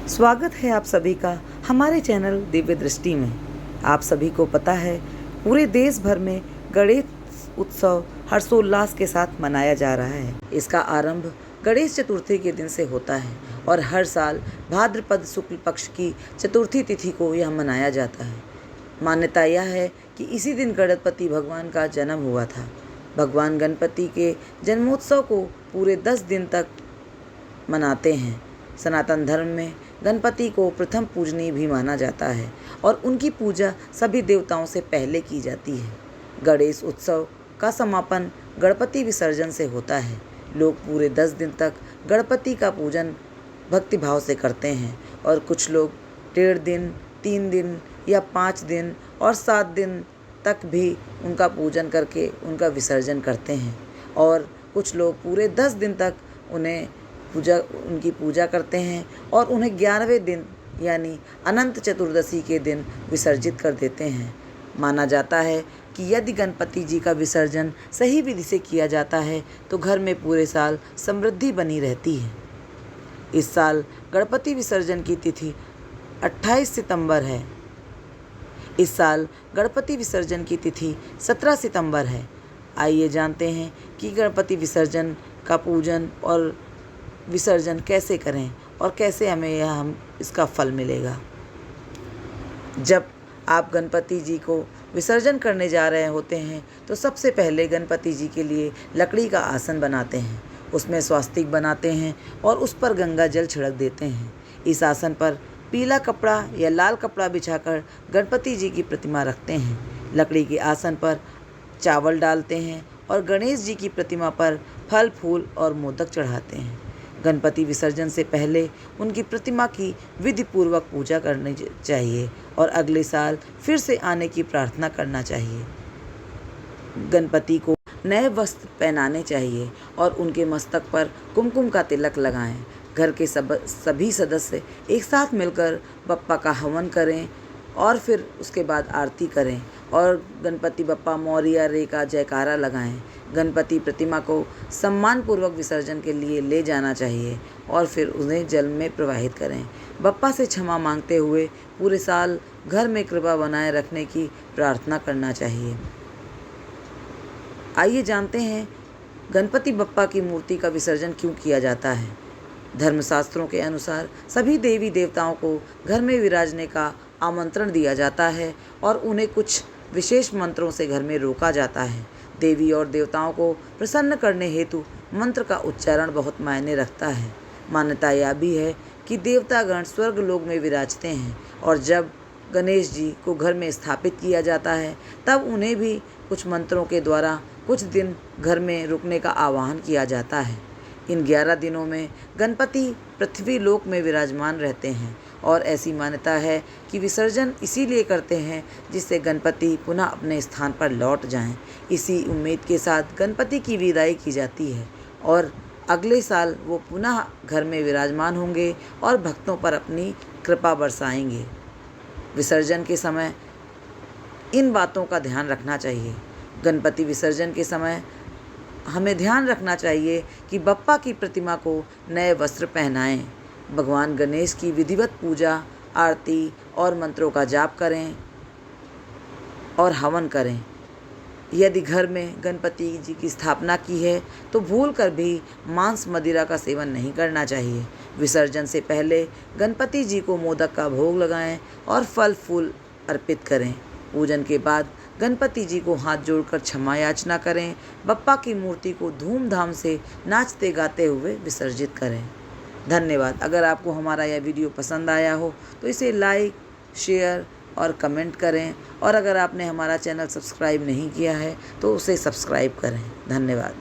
स्वागत है आप सभी का हमारे चैनल दिव्य दृष्टि में। आप सभी को पता है पूरे देश भर में गणेश उत्सव हर्षोल्लास के साथ मनाया जा रहा है। इसका आरंभ गणेश चतुर्थी के दिन से होता है और हर साल भाद्रपद शुक्ल पक्ष की चतुर्थी तिथि को यह मनाया जाता है। मान्यता यह है कि इसी दिन गणपति भगवान का जन्म हुआ था। भगवान गणपति के जन्मोत्सव को पूरे 10 दिन तक मनाते हैं। सनातन धर्म में गणपति को प्रथम पूजनीय भी माना जाता है और उनकी पूजा सभी देवताओं से पहले की जाती है। गणेश उत्सव का समापन गणपति विसर्जन से होता है। लोग पूरे 10 दिन तक गणपति का पूजन भक्तिभाव से करते हैं और कुछ लोग 1.5 दिन, 3 दिन या 5 दिन और 7 दिन तक भी उनका पूजन करके उनका विसर्जन करते हैं और कुछ लोग पूरे 10 दिन तक उनकी पूजा करते हैं और उन्हें 11वें दिन यानी अनंत चतुर्दशी के दिन विसर्जित कर देते हैं। माना जाता है कि यदि गणपति जी का विसर्जन सही विधि से किया जाता है तो घर में पूरे साल समृद्धि बनी रहती है। इस साल गणपति विसर्जन की तिथि 28 सितंबर है। इस साल गणपति विसर्जन की तिथि 17 सितंबर है। आइए जानते हैं कि गणपति विसर्जन का पूजन और विसर्जन कैसे करें और कैसे हमें इसका फल मिलेगा। जब आप गणपति जी को विसर्जन करने जा रहे होते हैं तो सबसे पहले गणपति जी के लिए लकड़ी का आसन बनाते हैं, उसमें स्वास्तिक बनाते हैं और उस पर गंगा जल छिड़क देते हैं। इस आसन पर पीला कपड़ा या लाल कपड़ा बिछाकर गणपति जी की प्रतिमा रखते हैं। लकड़ी के आसन पर चावल डालते हैं और गणेश जी की प्रतिमा पर फल फूल और मोदक चढ़ाते हैं। गणपति विसर्जन से पहले उनकी प्रतिमा की विधि पूर्वक पूजा करनी चाहिए और अगले साल फिर से आने की प्रार्थना करना चाहिए। गणपति को नए वस्त्र पहनाने चाहिए और उनके मस्तक पर कुमकुम का तिलक लगाएं। घर के सभी सदस्य एक साथ मिलकर बप्पा का हवन करें और फिर उसके बाद आरती करें और गणपति बप्पा मोरिया रे का जयकारा लगाएं। गणपति प्रतिमा को सम्मानपूर्वक विसर्जन के लिए ले जाना चाहिए और फिर उन्हें जल में प्रवाहित करें। बप्पा से क्षमा मांगते हुए पूरे साल घर में कृपा बनाए रखने की प्रार्थना करना चाहिए। आइए जानते हैं गणपति बप्पा की मूर्ति का विसर्जन क्यों किया जाता है। धर्मशास्त्रों के अनुसार सभी देवी देवताओं को घर में विराजने का आमंत्रण दिया जाता है और उन्हें कुछ विशेष मंत्रों से घर में रोका जाता है। देवी और देवताओं को प्रसन्न करने हेतु मंत्र का उच्चारण बहुत मायने रखता है। मान्यता यह भी है कि देवतागण स्वर्ग लोक में विराजते हैं और जब गणेश जी को घर में स्थापित किया जाता है तब उन्हें भी कुछ मंत्रों के द्वारा कुछ दिन घर में रुकने का आह्वान किया जाता है। इन 11 दिनों में गणपति पृथ्वी लोक में विराजमान रहते हैं और ऐसी मान्यता है कि विसर्जन इसीलिए करते हैं जिससे गणपति पुनः अपने स्थान पर लौट जाएं। इसी उम्मीद के साथ गणपति की विदाई की जाती है और अगले साल वो पुनः घर में विराजमान होंगे और भक्तों पर अपनी कृपा बरसाएंगे। विसर्जन के समय इन बातों का ध्यान रखना चाहिए। गणपति विसर्जन के समय हमें ध्यान रखना चाहिए कि बप्पा की प्रतिमा को नए वस्त्र पहनाएं। भगवान गणेश की विधिवत पूजा, आरती और मंत्रों का जाप करें और हवन करें। यदि घर में गणपति जी की स्थापना की है तो भूल कर भी मांस मदिरा का सेवन नहीं करना चाहिए। विसर्जन से पहले गणपति जी को मोदक का भोग लगाएं और फल फूल अर्पित करें। पूजन के बाद गणपति जी को हाथ जोड़कर क्षमा याचना करें। बप्पा की मूर्ति को धूमधाम से नाचते गाते हुए विसर्जित करें। धन्यवाद। अगर आपको हमारा यह वीडियो पसंद आया हो तो इसे लाइक, शेयर और कमेंट करें और अगर आपने हमारा चैनल सब्सक्राइब नहीं किया है तो उसे सब्सक्राइब करें। धन्यवाद।